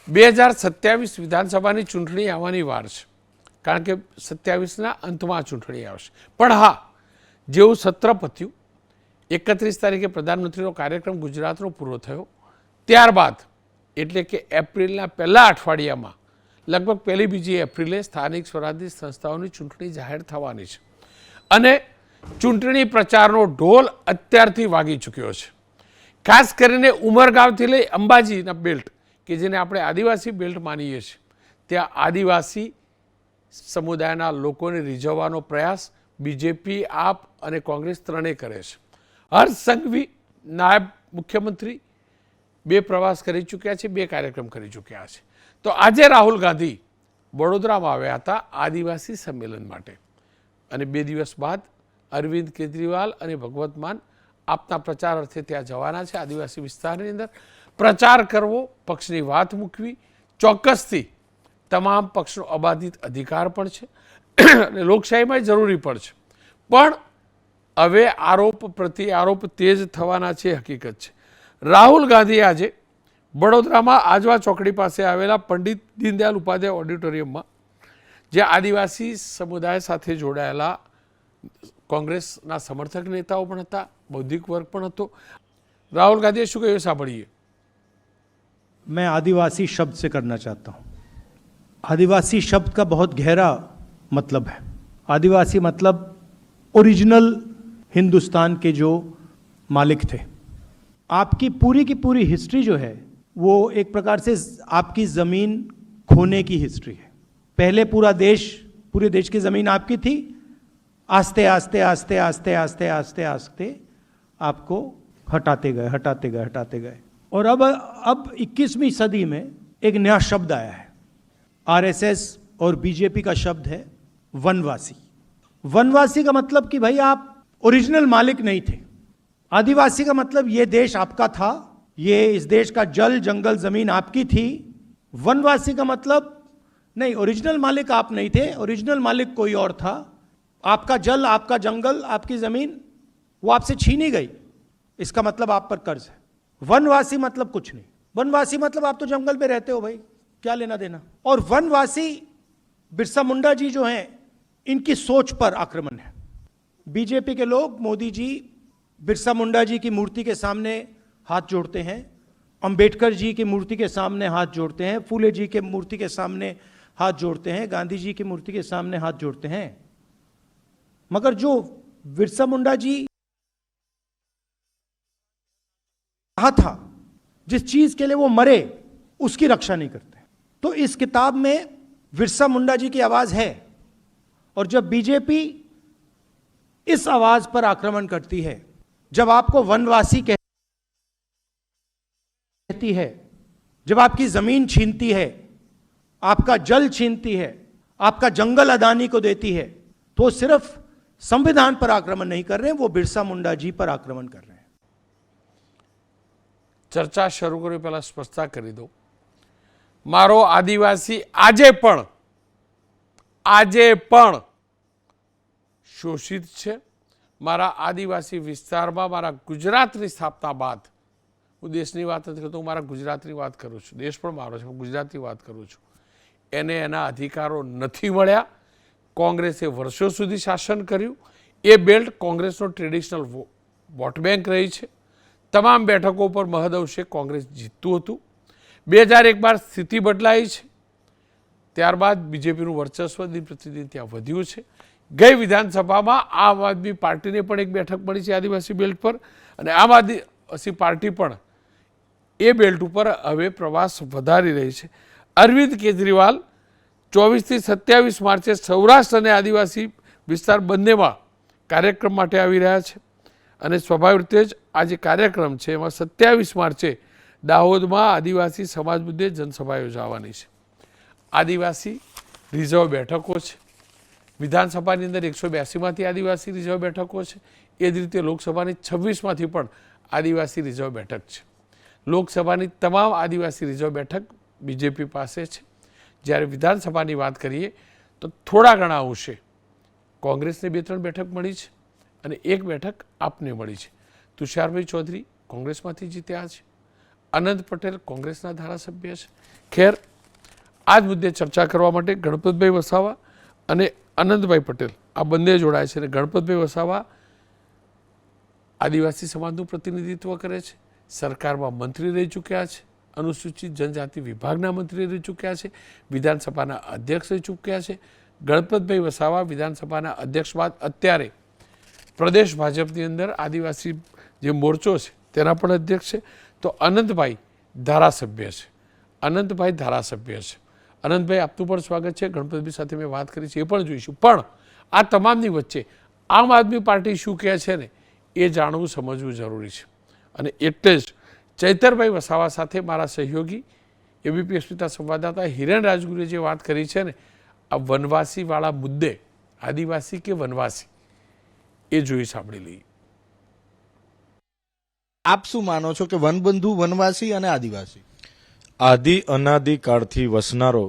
2027 વિધાનસભાની ચૂંટણી આવવાની વાર છે, કારણ કે 27ના અંતમાં ચૂંટણી આવશે. પણ હા, જેવું સત્ર પત્યું, 31 તારીખે પ્રધાનમંત્રીનો કાર્યક્રમ ગુજરાતનો પૂરો થયો, ત્યારબાદ એટલે કે એપ્રિલના પહેલા અઠવાડિયામાં લગભગ પહેલી બીજી એપ્રિલે સ્થાનિક સ્વરાજ્યની સંસ્થાઓની ચૂંટણી જાહેર થવાની છે. અને ચૂંટણી પ્રચારનો ઢોલ અત્યારથી વાગી ચૂક્યો છે. ખાસ કરીને ઉમરગામથી લઈ અંબાજીના બેલ્ટ, કે જેને આપણે આદિવાસી બેલ્ટ માનીએ છીએ, ત્યાં આદિવાસી સમુદાયના લોકોને રીઝવવાનો પ્રયાસ બીજેપી, આપ અને કોંગ્રેસ ત્રણેય કરે છે. હર્ષ સંઘવી નાયબ મુખ્યમંત્રી 2 પ્રવાસ કરી ચૂક્યા છે, 2 કાર્યક્રમ કરી ચૂક્યા છે. તો આજે રાહુલ ગાંધી વડોદરામાં આવ્યા હતા આદિવાસી સંમેલન માટે, અને 2 દિવસ બાદ અરવિંદ કેજરીવાલ અને ભગવત માન આપના પ્રચાર અર્થે ત્યાં જવાના છે. આદિવાસી વિસ્તારની અંદર પ્રચાર કરવો, પક્ષની વાત મૂકવી ચોક્કસથી તમામ પક્ષનો અબાધિત અધિકાર પણ છે અને લોકશાહીમાં જરૂરી પણ છે. પણ હવે આરોપ પ્રતિ આરોપ તેજ થવાના છે, હકીકત છે. રાહુલ ગાંધી આજે વડોદરામાં આજવા ચોકડી પાસે આવેલા પંડિત દીનદયાલ ઉપાધ્યાય ઓડિટોરિયમમાં, જે આદિવાસી સમુદાય સાથે જોડાયેલા કોંગ્રેસના સમર્થક નેતાઓ પણ હતા, બૌદ્ધિક વર્ગ પણ હતો, राहुल गांधी शू कहूँ सांभळीए. मैं आदिवासी शब्द से करना चाहता हूँ. आदिवासी शब्द का बहुत गहरा मतलब है. आदिवासी मतलब ओरिजिनल हिंदुस्तान के जो मालिक थे. आपकी की पूरी हिस्ट्री जो है वो एक प्रकार से आपकी ज़मीन खोने की हिस्ट्री है. पहले पूरे देश की ज़मीन आपकी थी. आस्ते आस्ते आस्ते आस्ते आस्ते आस्ते आस्ते आपको हटाते गए और अब 21वीं सदी में एक नया शब्द आया है. आरएसएस और बीजेपी का शब्द है वनवासी. वनवासी का मतलब कि भाई आप ओरिजिनल मालिक नहीं थे. आदिवासी का मतलब ये देश आपका था, ये इस देश का जल जंगल जमीन आपकी थी. वनवासी का मतलब नहीं, ओरिजिनल मालिक आप नहीं थे, ओरिजिनल मालिक कोई और था. आपका जल, आपका जंगल, आपकी जमीन वो आपसे छीनी गई, इसका मतलब आप पर कर्ज है. वनवासी मतलब कुछ नहीं. वनवासी मतलब आप तो जंगल में रहते हो भाई, क्या लेना देना. और वनवासी बिरसा मुंडा जी जो हैं, इनकी सोच पर आक्रमण है. बीजेपी के लोग, मोदी जी बिरसा मुंडा जी की मूर्ति के सामने हाथ जोड़ते हैं, अंबेडकर जी की मूर्ति के सामने हाथ जोड़ते हैं, फूले जी के मूर्ति के सामने हाथ जोड़ते हैं, गांधी जी की मूर्ति के सामने हाथ जोड़ते हैं. मगर जो बिरसा मुंडा जी कहा था, जिस चीज के लिए वो मरे, उसकी रक्षा नहीं करते. तो इस किताब में बिरसा मुंडा जी की आवाज है. और जब बीजेपी इस आवाज पर आक्रमण करती है, जब आपको वनवासी कहती है, जब आपकी जमीन छीनती है, आपका जल छीनती है, आपका जंगल अदानी को देती है, तो सिर्फ संविधान पर आक्रमण नहीं कर रहे हैं, वो बिरसा मुंडा जी पर आक्रमण कर रहे हैं. चर्चा शुरू करी पहला स्पष्टता करी दो. मारो आदिवासी આજે પણ શોષિત છે. મારા આદિવાસી વિસ્તારમાં મારા ગુજરાતની સ્થાપના બાદ, હું દેશની વાત નથી કરતો, હું મારા ગુજરાતની વાત કરું છું. દેશ પણ મારો છે, હું ગુજરાતની વાત કરું છું. એને એના અધિકારો નથી મળ્યા. કોંગ્રેસે વર્ષો સુધી શાસન કર્યું. એ બેલ્ટ કોંગ્રેસનો ટ્રેડિશનલ વોટ બેંક રહી છે. તમામ બેઠકો પર મહદઅંશે કોંગ્રેસ જીતતું હતું. 2001 બાદ સ્થિતિ બદલાઈ છે. ત્યારબાદ બીજેપીનું વર્ચસ્વ દિન પ્રતિદિન ત્યાં વધ્યું છે. ગઈ વિધાનસભામાં આમ આદમી પાર્ટીને પણ એક બેઠક મળી છે આદિવાસી બેલ્ટ પર, અને આમ આદિવાસી પાર્ટી પણ એ બેલ્ટ ઉપર હવે પ્રવાસ વધારી રહી છે. અરવિંદ કેજરીવાલ 24થી 27 માર્ચે સૌરાષ્ટ્ર અને આદિવાસી વિસ્તાર બંનેમાં કાર્યક્રમ માટે આવી રહ્યા છે. અને સ્વાભાવિક રીતે જ આ જે કાર્યક્રમ છે એમાં 27 માર્ચે દાહોદમાં આદિવાસી સમાજ મુદ્દે જનસભા યોજાવાની છે. આદિવાસી રિઝર્વ બેઠકો છે. વિધાનસભાની અંદર 182માંથી આદિવાસી રિઝર્વ બેઠકો છે. એ જ રીતે લોકસભાની 26માંથી પણ આદિવાસી રિઝર્વ બેઠક છે. લોકસભાની તમામ આદિવાસી રિઝર્વ બેઠક બીજેપી પાસે છે. જ્યારે વિધાનસભાની વાત કરીએ તો થોડા ઘણા અંશે કોંગ્રેસને 2-3 બેઠક મળી છે અને 1 બેઠક આપને મળી છે. તુષારભાઈ ચૌધરી કોંગ્રેસમાંથી જીત્યા છે. આનંદ પટેલ કોંગ્રેસના ધારાસભ્ય છે. ખેર, આ જ મુદ્દે ચર્ચા કરવા માટે ગણપતભાઈ વસાવા અને આનંદભાઈ પટેલ આ બંને જોડાય છે. અને ગણપતભાઈ વસાવા આદિવાસી સમાજનું પ્રતિનિધિત્વ કરે છે, સરકારમાં મંત્રી રહી ચૂક્યા છે, અનુસૂચિત જનજાતિ વિભાગના મંત્રી રહી ચૂક્યા છે, વિધાનસભાના અધ્યક્ષ રહી ચૂક્યા છે. ગણપતભાઈ વસાવા વિધાનસભાના અધ્યક્ષ બાદ અત્યારે પ્રદેશ ભાજપની અંદર આદિવાસી જે મોરચો છે તેના પણ અધ્યક્ષ છે. તો અનંતભાઈ ધારાસભ્ય છે. અનંતભાઈ આપનું પણ સ્વાગત છે. ગણપતભાઈ સાથે મેં વાત કરી છે, એ પણ જોઈશું. પણ આ તમામની વચ્ચે આમ આદમી પાર્ટી શું કહે છે ને એ જાણવું સમજવું જરૂરી છે. અને એટલે જ ચૈતરભાઈ વસાવા સાથે મારા સહયોગી એબીપી અસ્મિતા સંવાદદાતા હિરેન રાજગુરુએ જે વાત કરી છે ને, આ વનવાસીવાળા મુદ્દે, આદિવાસી કે વનવાસી, એ જોઈ સાંભળી લઈએ. આપ શું માનો છો કે વનબંધુ, વનવાસી અને આદિવાસી? આદિ અનાદિ કાળથી વસનારો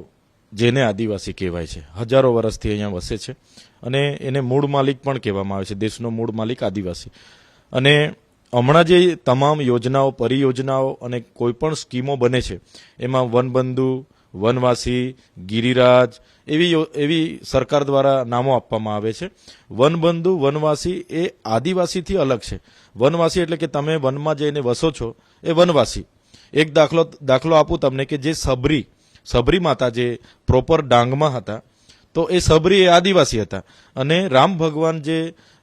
જેને આદિવાસી કહેવાય છે, હજારો વર્ષથી અહીંયા વસે છે અને એને મૂળ માલિક પણ કહેવામાં આવે છે. દેશનો મૂળ માલિક આદિવાસી. અને હમણાં જે તમામ યોજનાઓ, પરિયોજનાઓ અને કોઈ પણ સ્કીમો બને છે એમાં વનબંધુ, વનવાસી, ગિરિરાજ એવી સરકાર દ્વારા નામો આપવામાં આવે છે. વનબંધુ, વનવાસી એ આદિવાસીથી અલગ છે. વનવાસી એટલે કે તમે વનમાં જઈને વસો છો, એ વનવાસી. એક દાખલો આપું તમને કે જે સબરી માતા જે પ્રોપર ડાંગમાં હતા, તો એ સબરી એ આદિવાસી હતા. અને રામ ભગવાન જે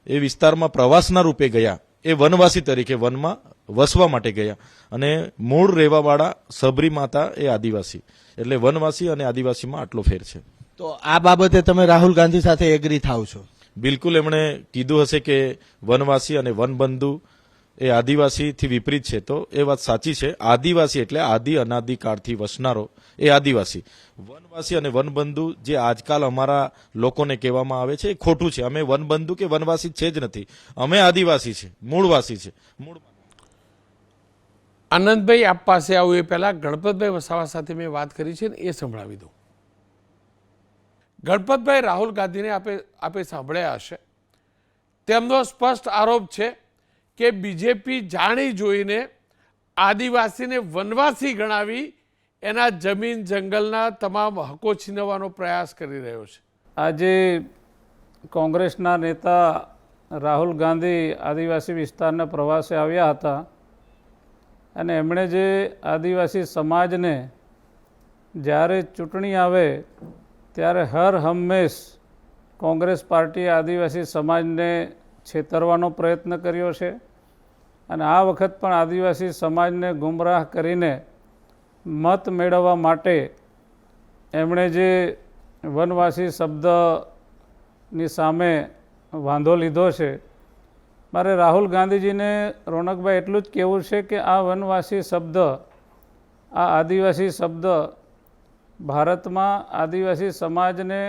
એ વિસ્તારમાં પ્રવાસના રૂપે ગયા, એ વનવાસી તરીકે વનમાં વસવા માટે ગયા. અને મૂળ રહેવાવાળા સબરી માતા એ આદિવાસી. એટલે વનવાસી અને આદિવાસીમાં આટલો ફેર છે. તો આ બાબતે તમે રાહુલ ગાંધી સાથે એગ્રી થાવ છો? બિલકુલ. એમણે કીધું હશે કે વનવાસી અને વનબંધુ એ આદિવાસીથી વિપરીત છે, તો એ વાત સાચી છે. આદિવાસી એટલે આદિ અનાદિ કાળથી વસનારો એ આદિવાસી. વનવાસી અને વનબંધુ જે આજકાલ અમારા લોકોને કહેવામાં આવે છે, એ ખોટું છે. અમે વનબંધુ કે વનવાસી છે જ નથી. અમે આદિવાસી છે, મૂળવાસી છે. આનંદભાઈ, આપ પાસે આવું એ પહેલા ગણપતભાઈ વસાવા સાથે મેં વાત કરી છે ને, એ સંભળાવી દઉં. ગણપતભાઈ, રાહુલ ગાંધીને આપે સાંભળ્યા હશે. તેમનો સ્પષ્ટ આરોપ છે કે બીજેપી જાણી જોઈને આદિવાસીને વનવાસી ગણાવી એના જમીન જંગલના તમામ હકો છીનવવાનો પ્રયાસ કરી રહ્યો છે. આજે કોંગ્રેસના નેતા રાહુલ ગાંધી આદિવાસી વિસ્તારના પ્રવાસે આવ્યા હતા અને એમણે જે આદિવાસી સમાજને જ્યારે ચૂંટણી આવે ત્યારે હર હંમેશ કોંગ્રેસ પાર્ટીએ આદિવાસી સમાજને છેતરવાનો પ્રયત્ન કર્યો છે. અને આ વખત પણ આદિવાસી સમાજને ગુમરાહ કરીને મત મેળવવા માટે એમણે જે વનવાસી શબ્દની સામે વાંધો લીધો છે. મારે રાહુલ ગાંધીજીને, રોનકભાઈ, એટલું જ કહેવું છે કે આ વનવાસી શબ્દ, આ આદિવાસી શબ્દ ભારતમાં આદિવાસી સમાજને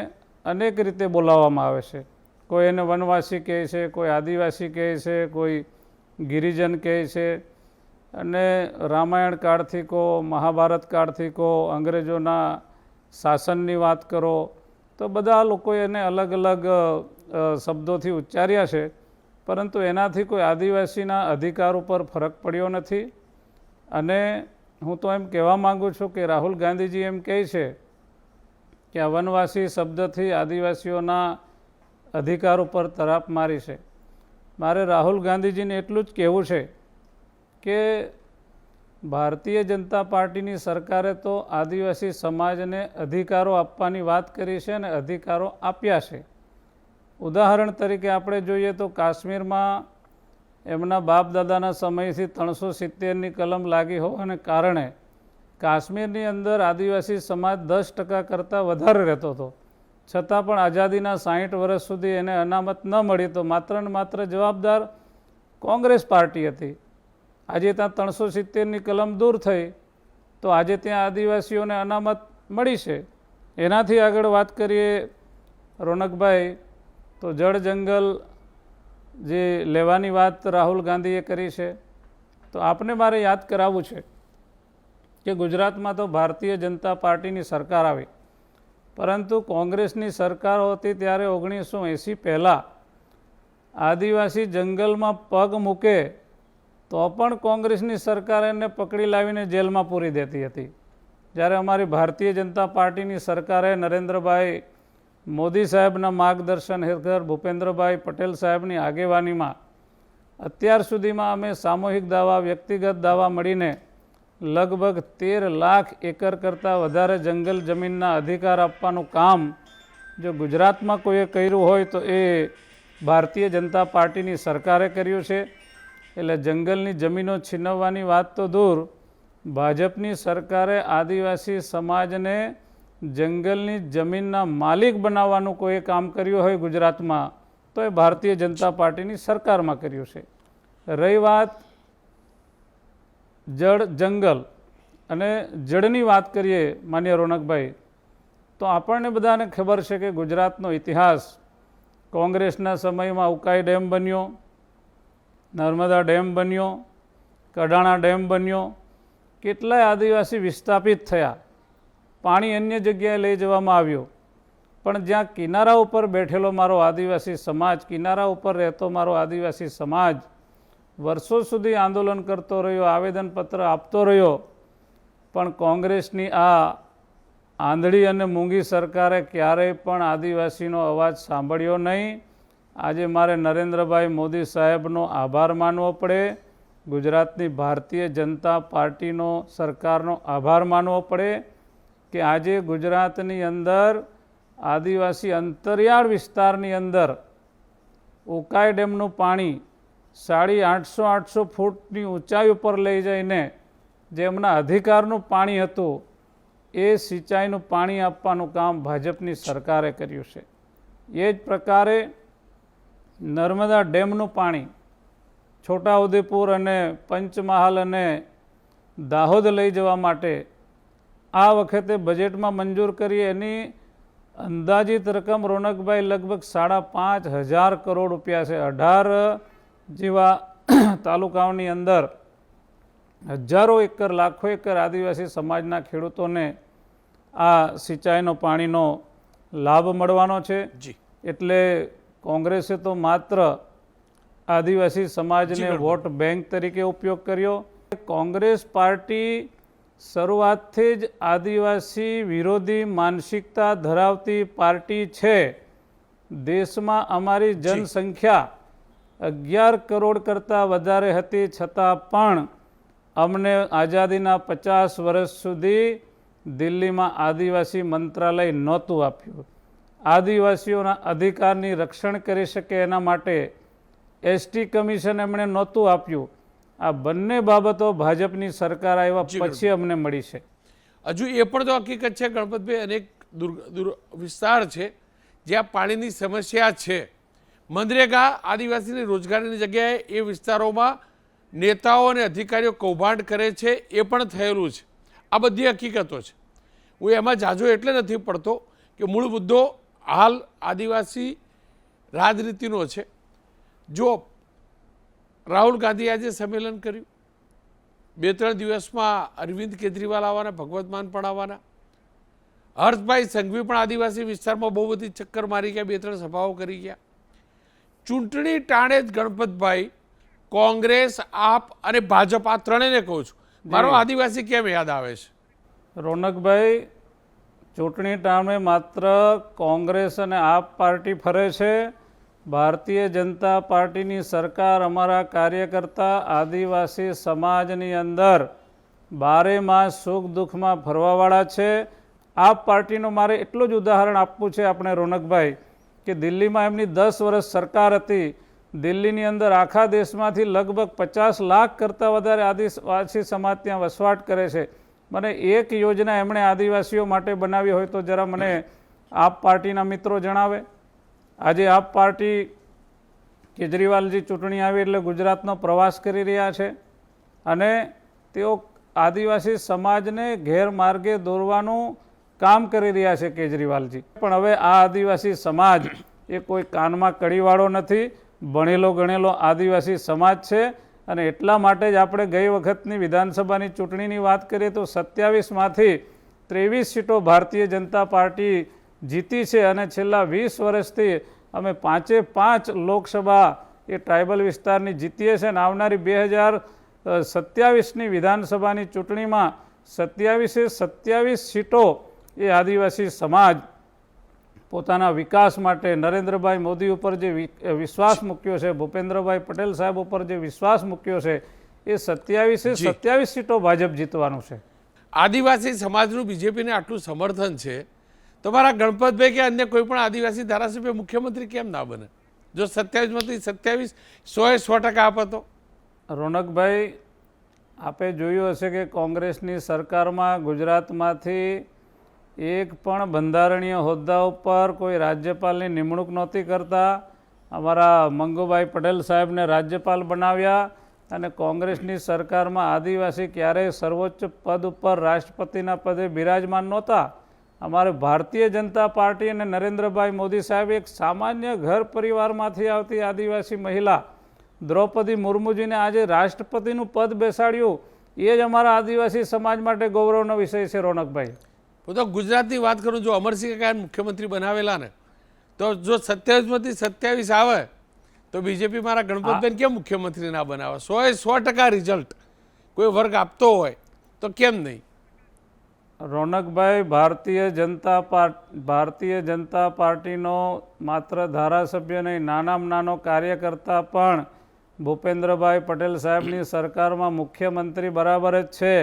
અનેક રીતે બોલાવવામાં આવે છે. કોઈ એને વનવાસી કહે છે, કોઈ આદિવાસી કહે છે, કોઈ ગિરિજન કહે છે. અને રામાયણ કાળથી કહો, મહાભારત કાળથી કહો, અંગ્રેજોના શાસનની વાત કરો, તો બધા લોકોએ એને અલગ અલગ શબ્દોથી ઉચ્ચાર્યા છે. પરંતુ એનાથી કોઈ આદિવાસીના અધિકાર ઉપર ફરક પડ્યો નથી. અને હું તો એમ કહેવા માગું છું કે રાહુલ ગાંધીજી એમ કહે છે કે આ વનવાસી શબ્દથી આદિવાસીઓના અધિકાર ઉપર તરાપ મારી છે. મારે રાહુલ ગાંધીજીને એટલું જ કહેવું છે કે ભારતીય જનતા પાર્ટીની સરકારે તો આદિવાસી સમાજને અધિકારો આપવાની વાત કરી છે અને અધિકારો આપ્યા છે. ઉદાહરણ તરીકે આપણે જોઈએ તો કાશ્મીરમાં એમના બાપ દાદાના સમયથી 370ની કલમ લાગી હોવાને કારણે કાશ્મીરની અંદર આદિવાસી સમાજ 10% કરતાં વધારે રહેતો હતો. છતાં પણ આઝાદીના 60 વર્ષ સુધી એને અનામત ન મળી, તો માત્ર ને માત્ર જવાબદાર કોંગ્રેસ પાર્ટી હતી. આજે ત્યાં 370ની કલમ દૂર થઈ તો આજે ત્યાં આદિવાસીઓને અનામત મળી છે. એનાથી આગળ વાત કરીએ રોનકભાઈ, તો જળ જંગલ જે લેવાની વાત રાહુલ ગાંધીએ કરી છે, તો આપને મારે યાદ કરાવવું છે કે ગુજરાતમાં તો ભારતીય જનતા પાર્ટીની સરકાર આવી, પરંતુ કોંગ્રેસની સરકાર હતી ત્યારે 1980 પહેલાં આદિવાસી જંગલમાં પગ મૂકે તો પણ કોંગ્રેસની સરકાર એને પકડી લાવીને જેલમાં પૂરી દેતી હતી. જ્યારે અમારી ભારતીય જનતા પાર્ટીની સરકારે નરેન્દ્રભાઈ મોદી સાહેબના માર્ગદર્શન હેઠળ ભૂપેન્દ્રભાઈ પટેલ સાહેબની આગેવાનીમાં અત્યાર સુધીમાં અમે સામૂહિક દાવા, વ્યક્તિગત દાવા મળીને લગભગ 13 લાખ એકર કરતાં વધારે જંગલ જમીનના અધિકાર આપવાનું કામ જો ગુજરાતમાં કોઈએ કર્યું હોય તો એ ભારતીય જનતા પાર્ટીની સરકારે કર્યું છે. એટલે જંગલની જમીનો છીનવવાની વાત તો દૂર, ભાજપની સરકારે આદિવાસી સમાજને જંગલની જમીનના માલિક બનાવવાનું કોઈ કામ કર્યું હોય ગુજરાતમાં તો એ ભારતીય જનતા પાર્ટીની સરકારમાં કર્યું છે. રહી વાત જળ, જંગલ અને જળની વાત કરીએ માન્ય રોનકભાઈ, તો આપણને બધાને ખબર છે કે ગુજરાતનો ઇતિહાસ કોંગ્રેસના સમયમાં ઉકાઈ ડેમ બન્યો, નર્મદા ડેમ બન્યો, કડાણા ડેમ બન્યો, કેટલાય આદિવાસી વિસ્થાપિત થયા, પાણી અન્ય જગ્યાએ લઈ જવામાં આવ્યું. પણ જ્યાં કિનારા ઉપર બેઠેલો મારો આદિવાસી સમાજ, કિનારા ઉપર રહેતો મારો આદિવાસી સમાજ વર્ષો સુધી આંદોલન કરતો રહ્યો, આવેદનપત્ર આપતો રહ્યો, પણ કોંગ્રેસની આ આંધળી અને મૂંગી સરકારે ક્યારેય પણ આદિવાસીનો અવાજ સાંભળ્યો નહીં. આજે મારે નરેન્દ્રભાઈ મોદી સાહેબનો આભાર માનવો પડે, ગુજરાતની ભારતીય જનતા પાર્ટીનો સરકારનો આભાર માનવો પડે કે આજે ગુજરાતની અંદર આદિવાસી અંતરિયાળ વિસ્તારની અંદર ઉકાઈ ડેમનું પાણી 850 ફૂટની ઊંચાઈ ઉપર લઈ જઈને જે એમના અધિકારનું પાણી હતું એ સિંચાઈનું પાણી આપવાનું કામ ભાજપની સરકારે કર્યું છે. એ જ પ્રકારે નર્મદા ડેમનું પાણી છોટાઉદેપુર અને પંચમહાલ અને દાહોદ લઈ જવા માટે આ વખતે બજેટમાં મંજૂર કરી. એની અંદાજિત રકમ રોનકભાઈ લગભગ 5,500 કરોડ રૂપિયા છે. 18 જેવા તાલુકાઓની અંદર હજારો એકર, લાખો એકર આદિવાસી સમાજના ખેડૂતોને આ સિંચાઈનો પાણીનો લાભ મળવાનો છે. એટલે કોંગ્રેસે તો માત્ર આદિવાસી સમાજને વોટ બેંક તરીકે ઉપયોગ કર્યો. કોંગ્રેસ પાર્ટી શરૂઆતથી જ આદિવાસી વિરોધી માનસિકતા ધરાવતી પાર્ટી છે. દેશમાં અમારી જનસંખ્યા 11 કરોડ કરતાં વધારે હતી, છતાં પણ અમને આઝાદીના 50 વર્ષ સુધી દિલ્હીમાં આદિવાસી મંત્રાલય નહોતું આપ્યું. આદિવાસીઓના અધિકારની રક્ષણ કરી શકે એના માટે એસટી કમિશન એમણે નહોતું આપ્યું. આ બંને બાબતો ભાજપની સરકાર આવ્યા પછી અમને મળી છે. હજુ એ પણ તો હકીકત છે ગણપતભાઈ, અનેક વિસ્તાર છે જ્યાં પાણીની સમસ્યા છે. મનરેગા આદિવાસીની રોજગારીની જગ્યાએ એ વિસ્તારોમાં નેતાઓ અને અધિકારીઓ કૌભાંડ કરે છે, એ પણ થયેલું છે. આ બધી હકીકતો છે. હું એમાં જાજો એટલે નથી પડતો કે મૂળ મુદ્દો હાલ આદિવાસી રાજનીતિનો છે. જો રાહુલ ગાંધીએ આજે સંમેલન કર્યું, 2-3 દિવસમાં અરવિંદ કેજરીવાલ આવવાના, ભગવત માન પણ આવવાના, હર્ષભાઈ સંઘવી પણ આદિવાસી વિસ્તારમાં બહુ બધી ચક્કર મારી ગયા, 2-3 સભાઓ કરી ગયા. ચૂંટણી ટાણે જ ગણપતભાઈ કોંગ્રેસ, આપ અને ભાજપ, આ ત્રણેયને કહું છું, મારો આદિવાસી કેમ યાદ આવે છે? રોનકભાઈ, ચૂંટણી ટાણે માત્ર કોંગ્રેસ અને આપ પાર્ટી ફરે છે. ભારતીય જનતા પાર્ટીની સરકાર અમારા કાર્યકર્તા આદિવાસી સમાજની અંદર 12 માસ સુખ દુઃખમાં ફરવાવાળા છે. આપ પાર્ટીનું મારે એટલું જ ઉદાહરણ આપવું છે આપણે રોનકભાઈ કે દિલ્હીમાં એમની 10 વર્ષ સરકાર હતી. દિલ્હીની અંદર આખા દેશમાંથી લગભગ 50 લાખ કરતાં વધારે આદિવાસી સમાજ ત્યાં વસવાટ કરે છે. મને એક યોજના એમણે આદિવાસીઓ માટે બનાવી હોય તો જરા મને આપ પાર્ટીના મિત્રો જણાવે. આજે આપ પાર્ટી, કેજરીવાલજી ચૂંટણી આવી એટલે ગુજરાતનો પ્રવાસ કરી રહ્યા છે અને તેઓ આદિવાસી સમાજને ગેરમાર્ગે દોરવાનું કામ કરી રહ્યા છે કેજરીવાલજી. પણ હવે આ આદિવાસી સમાજ એ કોઈ કાનમાં કડીવાળો નથી, ભણેલો ગણેલો આદિવાસી સમાજ છે. અને એટલા માટે જ આપણે ગઈ વખતની વિધાનસભાની ચૂંટણીની વાત કરીએ તો 27માંથી 23 સીટો ભારતીય જનતા પાર્ટી જીતી છે અને છેલ્લા 20 વર્ષથી અમે 5 લોકસભા એ ટ્રાઇબલ વિસ્તારની જીતીએ છીએ અને આવનારી 27ની વિધાનસભાની ચૂંટણીમાં 27 સીટો એ આદિવાસી સમાજ પોતાના વિકાસ માટે નરેન્દ્રભાઈ મોદી ઉપર જે વિશ્વાસ મૂક્યો છે, ભૂપેન્દ્રભાઈ પટેલ સાહેબ ઉપર જે વિશ્વાસ મૂક્યો છે, એ 27 સીટો ભાજપ જીતવાનું છે. આદિવાસી સમાજનું બીજેપીને આટલું સમર્થન છે, તમારા ગણપતભાઈ કે અન્ય કોઈ પણ આદિવાસી ધારાસભ્ય મુખ્યમંત્રી કેમ ના બને? જો 27માંથી 27 100% આપો તો. રોનકભાઈ, આપે જોયું હશે કે કોંગ્રેસની સરકારમાં ગુજરાતમાંથી એક પણ બંધારણીય હોદ્દા ઉપર કોઈ રાજ્યપાલની નિમણૂક નહોતી કરતા. અમારા મંગુભાઈ પટેલ સાહેબને રાજ્યપાલ બનાવ્યા અને કોંગ્રેસની સરકારમાં આદિવાસી ક્યારેય સર્વોચ્ચ પદ ઉપર રાષ્ટ્રપતિના પદે બિરાજમાન નહોતા. અમારે ભારતીય જનતા પાર્ટી અને નરેન્દ્રભાઈ મોદી સાહેબ એક સામાન્ય ઘર પરિવારમાંથી આવતી આદિવાસી મહિલા દ્રૌપદી મુર્મુજીને આજે રાષ્ટ્રપતિનું પદ બેસાડ્યું, એ જ અમારા આદિવાસી સમાજ માટે ગૌરવનો વિષય છે. રોનકભાઈ, હું તો ગુજરાતની વાત કરું, જો અમરસિંહ કાકાએ મુખ્યમંત્રી બનાવેલા ને, તો જો 27માંથી 27 આવે તો બીજેપી મારા ગણપતભાઈ કેમ મુખ્યમંત્રી ના બનાવે? 100% રિઝલ્ટ કોઈ વર્ગ આપતો હોય તો કેમ નહીં? રોનકભાઈ, ભારતીય જનતા પાર્ટીનો માત્ર ધારાસભ્ય નહીં, નાનામાં નાનો કાર્યકર્તા પણ ભૂપેન્દ્રભાઈ પટેલ સાહેબની સરકારમાં મુખ્યમંત્રી બરાબર જ છે.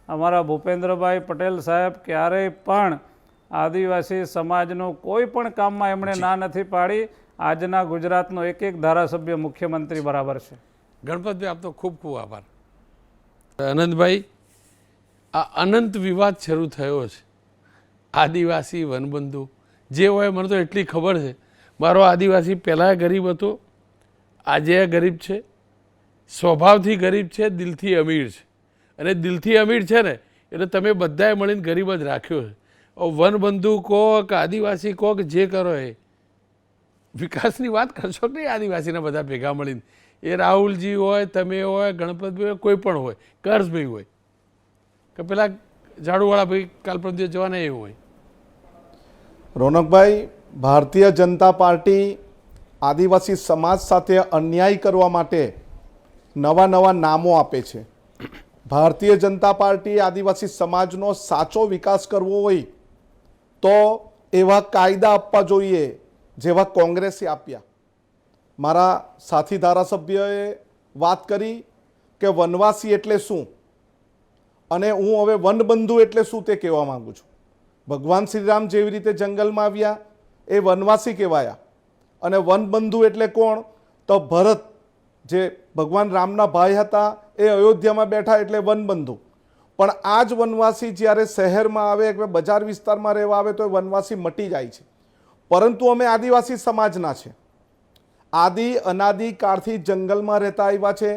અમારા ભૂપેન્દ્રભાઈ પટેલ સાહેબ ક્યારેય પણ આદિવાસી સમાજનું કોઈ પણ કામમાં એમણે ના નથી પાડી. આજના ગુજરાતનો એક ધારાસભ્ય મુખ્યમંત્રી બરાબર છે. ગણપતભાઈ, આપનો ખૂબ ખૂબ આભાર. અનંતભાઈ, આ અનંત વિવાદ શરૂ થયો છે, આદિવાસી વનબંધુ જે હોય, મને તો એટલી ખબર છે, મારો આદિવાસી પહેલાં ગરીબ હતો, આજે ગરીબ છે, સ્વભાવથી ગરીબ છે, દિલથી અમીર છે. અને દિલથી અમીર છે ને એટલે તમે બધાએ મળીને ગરીબ જ રાખ્યો છે. વનબંધુ કહો કે આદિવાસી કહો કે જે કરો, એ વિકાસની વાત કરશો કે નહીં આદિવાસીના બધા ભેગા મળીને? એ રાહુલજી હોય, તમે હોય, ગણપતભાઈ હોય, કોઈ પણ હોય, કર્ષભાઈ હોય કે પેલા ઝાડુવાળા ભાઈ કાલ પરમ જવાના એ હોય. રોનકભાઈ, ભારતીય જનતા પાર્ટી આદિવાસી સમાજ સાથે અન્યાય કરવા માટે નવા નવા નામો આપે છે. ભારતીય જનતા પાર્ટી આદિવાસી સમાજનો સાચો વિકાસ કરવો હોય તો એવા કાયદા આપવા જોઈએ જેવા કોંગ્રેસે આપ્યા. મારા સાથી ધારાસભ્યએ વાત કરી કે વનવાસી એટલે શું, અને હું હવે વનબંધુ એટલે શું તે કહેવા માંગુ છું. ભગવાન શ્રીરામ જેવી રીતે જંગલમાં આવ્યા એ વનવાસી કહેવાયા, અને વનબંધુ એટલે કોણ? તો ભરત, જે ભગવાન રામના ભાઈ હતા, એ અયોધ્યામાં બેઠા એટલે વનબંધુ. પણ આ જ વનવાસી જ્યારે શહેરમાં આવે કે બજાર વિસ્તારમાં રહેવા આવે તો એ વનવાસી મટી જાય છે. પરંતુ અમે આદિવાસી સમાજના છે, આદિ અનાદિ કાળથી જંગલમાં રહેતા આવ્યા છે,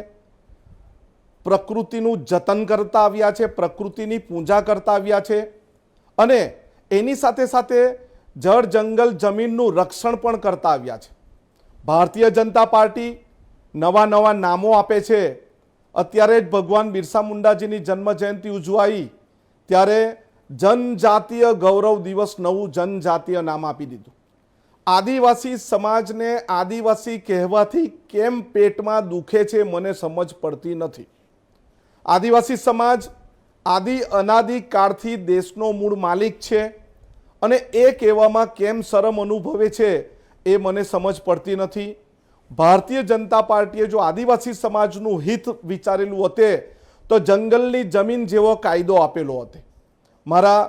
પ્રકૃતિનું જતન કરતા આવ્યા છે, પ્રકૃતિની પૂજા કરતા આવ્યા છે, અને એની સાથે સાથે જળ જંગલ જમીનનું રક્ષણ પણ કરતા આવ્યા છે. ભારતીય જનતા પાર્ટી નવા નવા નામો આપે છે. અત્યારે જ ભગવાન બિરસા મુંડાજીની જન્મ જયંતિ ઉજવાઈ ત્યારે જનજાતીય ગૌરવ દિવસ નવું જનજાતીય નામ આપી દીધું. આદિવાસી સમાજને આદિવાસી કહેવાથી કેમ પેટમાં દુખે છે મને સમજ પડતી નથી. આદિવાસી સમાજ આદિ અનાદિ કાળથી દેશનો મૂળ માલિક છે, અને એ કહેવામાં કેમ શરમ અનુભવે છે એ મને સમજ પડતી નથી. ભારતીય જનતા પાર્ટીએ જો આદિવાસી સમાજનું હિત વિચારેલું હોતે તો જંગલની જમીન જેવો કાયદો આપેલો હોતે. મારા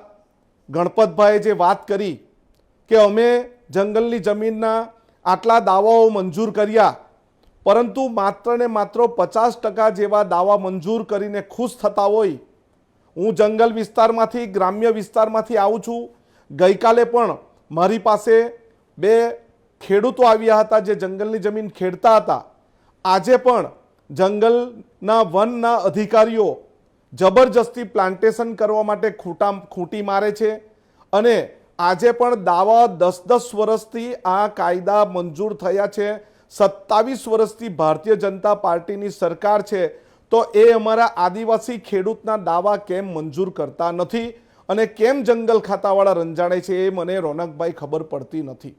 ગણપતભાઈએ જે વાત કરી કે અમે જંગલની જમીનના આટલા દાવાઓ મંજૂર કર્યા, પરંતુ માત્ર ને માત્ર 50% જેવા દાવા મંજૂર કરીને ખુશ થતા હોય. હું જંગલ વિસ્તારમાંથી, ગ્રામ્ય વિસ્તારમાંથી આવું છું. ગઈકાલે પણ મારી પાસે 2 ખેડૂતો આવ્યા હતા જે જંગલની જમીન ખેડતા હતા. આજે પણ જંગલના વનના અધિકારીઓ જબરજસ્તી પ્લાન્ટેશન કરવા માટે ખૂંટી મારે છે, અને આજે પણ દાવા 10-10 વર્ષથી આ કાયદા મંજૂર થયા છે. 27 વર્ષથી ભારતીય જનતા પાર્ટીની સરકાર છે, તો એ અમારા આદિવાસી ખેડૂતના દાવા કેમ મંજૂર કરતા નથી અને કેમ જંગલ ખાતાવાળા રંજાડે છે એ મને રોનકભાઈ ખબર પડતી નથી.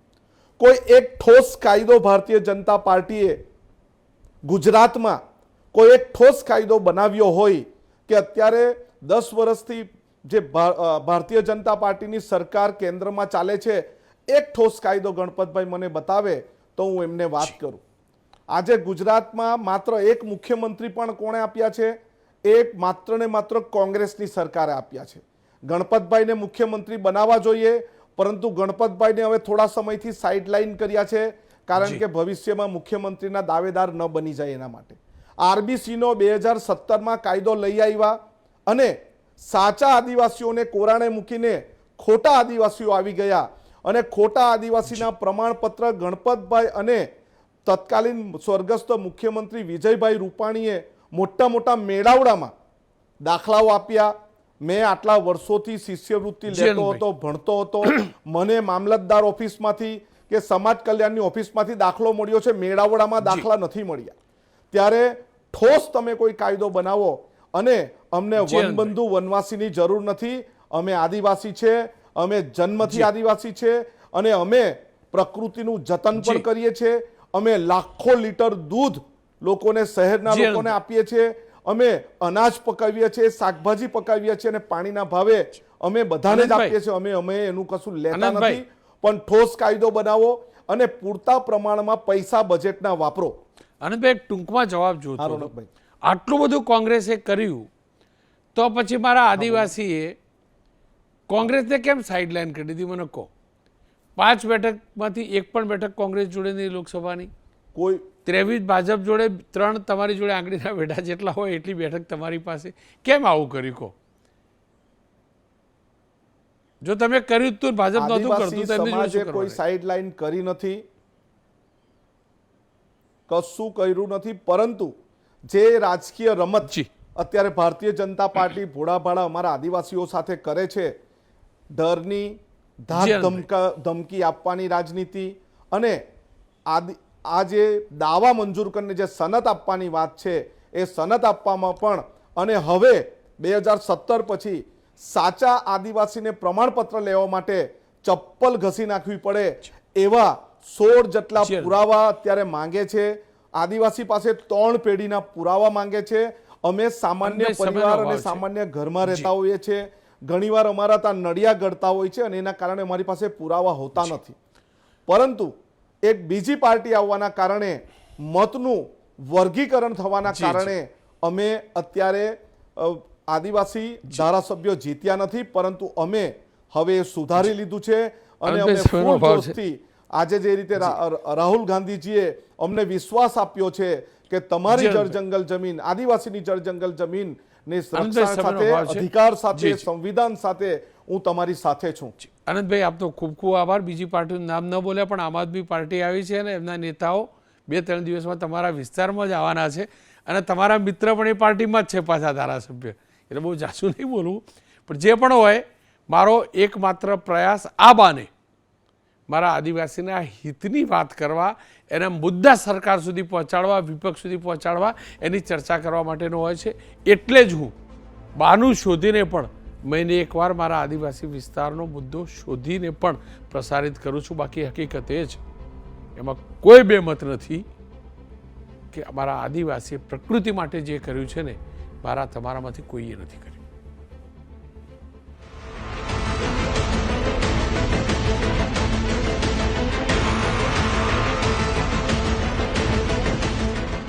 કોઈ એક ઠોસ કાયદો ભારતીય જનતા પાર્ટીએ ગુજરાતમાં કોઈ એક ઠોસ કાયદો બનાવ્યો હોય કે અત્યારે 10 વર્ષથી જે ભારતીય જનતા પાર્ટીની સરકાર કેન્દ્રમાં ચાલે છે, એક ઠોસ કાયદો ગણપતભાઈ મને બતાવે તો હું એમને વાત કરું. આજે ગુજરાતમાં માત્ર એક મુખ્યમંત્રી પણ કોણે આપ્યા છે? એક માત્ર ને માત્ર કોંગ્રેસની સરકારે આપ્યા છે. ગણપતભાઈને મુખ્યમંત્રી બનાવવા જોઈએ, પરંતુ ગણપતભાઈને હવે થોડા સમયથી સાઇડલાઇન કર્યા છે, કારણ કે ભવિષ્યમાં મુખ્યમંત્રીના દાવેદાર ન બની જાય એના માટે. આરબીસીનો 2017માં કાયદો લઈ આવ્યા અને સાચા આદિવાસીઓને કોરાણે મૂકીને ખોટા આદિવાસીઓ આવી ગયા અને ખોટા આદિવાસીના પ્રમાણપત્ર ગણપતભાઈ અને તત્કાલીન સ્વર્ગસ્થ મુખ્યમંત્રી વિજયભાઈ રૂપાણીએ મોટા મોટા મેળાવડામાં દાખલાઓ આપ્યા. મેં આટલા વર્ષોથી શિષ્યવૃત્તિ લેતો હતો, ભણતો હતો, મને મામલતદાર ઓફિસમાંથી કે સમાજ કલ્યાણની ઓફિસમાંથી દાખલો મળ્યો છે, મેળાવડામાં દાખલા નથી મળ્યા. ત્યારે ઠોસ તમે કોઈ કાયદો બનાવો અને અમને વનબંધુ વનવાસીની જરૂર નથી. અમે આદિવાસી છે, અમે જન્મથી આદિવાસી છે અને અમે પ્રકૃતિનું જતન પણ કરીએ છીએ. અમે લાખો લીટર દૂધ લોકોને, શહેરના લોકોને આપીએ છીએ. અમે અનાજ પકાવીએ છીએ, શાકભાજી પકાવીએ છીએ અને પાણીના ભાવે અમે બધાને જ આપીએ છીએ. અમે એનું કશું લેતા નથી. પણ ઠોસ કાયદો બનાવો અને પૂરતા પ્રમાણમાં પૈસા બજેટના વાપરો. આનંદભાઈ, ટૂંકમાં જવાબ જોતો. આટલું બધું કોંગ્રેસે કર્યું તો પછી મારા આદિવાસીએ કોંગ્રેસને કેમ સાઇડલાઇન કરી દીધી? મને કહો. 5 બેઠકમાંથી એક પણ બેઠક કોંગ્રેસ જોડે નહીં, લોકસભાની કોઈ 23 ભાજપ જોડે, 3 તમારી જોડે આંગળીના વેઢા જેટલા હોય એટલી બેઠક તમારી પાસે. કેમ આવું કર્યું કહો? જો તમે કર્યું તો ભાજપ નહોતું કરતું, સમાજે કોઈ સાઇડલાઇન કરી નથી, કશું કર્યું નથી. પરંતુ જે રાજકીય રમત અત્યારે ભારતીય જનતા પાર્ટી ભોળાભાળા અમારા આદિવાસીઓ સાથે કરે છે, ડરની ધમકી આપવાની રાજનીતિ અને આ જે દાવા મંજૂર કરીને જે સનત આપવાની વાત છે, એ સનત આપવામાં પણ, અને હવે 2017 પછી સાચા આદિવાસીને પ્રમાણપત્ર લેવા માટે ચપ્પલ ઘસી નાખવી પડે એવા 16 જેટલા પુરાવા અત્યારે માંગે છે. આદિવાસી પાસે 3 પેઢીના પુરાવા માંગે છે. અમે સામાન્ય પરિવાર અને સામાન્ય ઘરમાં રહેતા હોઈએ છીએ. ઘણીવાર અમારા ત્યાં નડિયા ગળતા હોય છે અને એના કારણે અમારી પાસે પુરાવા હોતા નથી. પરંતુ એક બીજી પાર્ટી આવવાના કારણે, મતનું વર્ગીકરણ થવાના કારણે અમે અત્યારે આદિવાસી ધારાસભ્યો જીત્યા નથી, પરંતુ અમે હવે સુધારી લીધું છે અને અમે ફૂલ જોશથી આજે જે રીતે રાહુલ ગાંધીજીએ અમને વિશ્વાસ આપ્યો છે કે તમારી જળ જંગલ જમીન, આદિવાસીની જળ જંગલ જમીન ને રક્ષણ સાથે, અધિકાર સાથે, સંવિધાન સાથે હું તમારી સાથે છું. આનંદભાઈ, આપનો ખૂબ ખૂબ આભાર. બીજી પાર્ટીનું નામ ન બોલ્યા, પણ આમ આદમી પાર્ટી આવી છે અને એમના નેતાઓ 2-3 દિવસમાં તમારા વિસ્તારમાં જ આવવાના છે અને તમારા મિત્ર પણ એ પાર્ટીમાં જ છે પાછા ધારાસભ્ય. એટલે બહુ જાસુ નહીં બોલવું, પણ જે પણ હોય, મારો એકમાત્ર પ્રયાસ આ બાને મારા આદિવાસીના હિતની વાત કરવા, એના મુદ્દા સરકાર સુધી પહોંચાડવા, વિપક્ષ સુધી પહોંચાડવા, એની ચર્ચા કરવા માટેનો હોય છે. એટલે જ હું બાનું શોધીને પણ મહિને એકવાર મારા આદિવાસી વિસ્તારનો મુદ્દો શોધીને પણ પ્રસારિત કરું છું. બાકી હકીકત એ જ, એમાં કોઈ બેમત નથી કે અમારા આદિવાસી પ્રકૃતિ માટે જે કર્યું છે ને, મારા તમારામાંથી કોઈએ નથી કર્યું.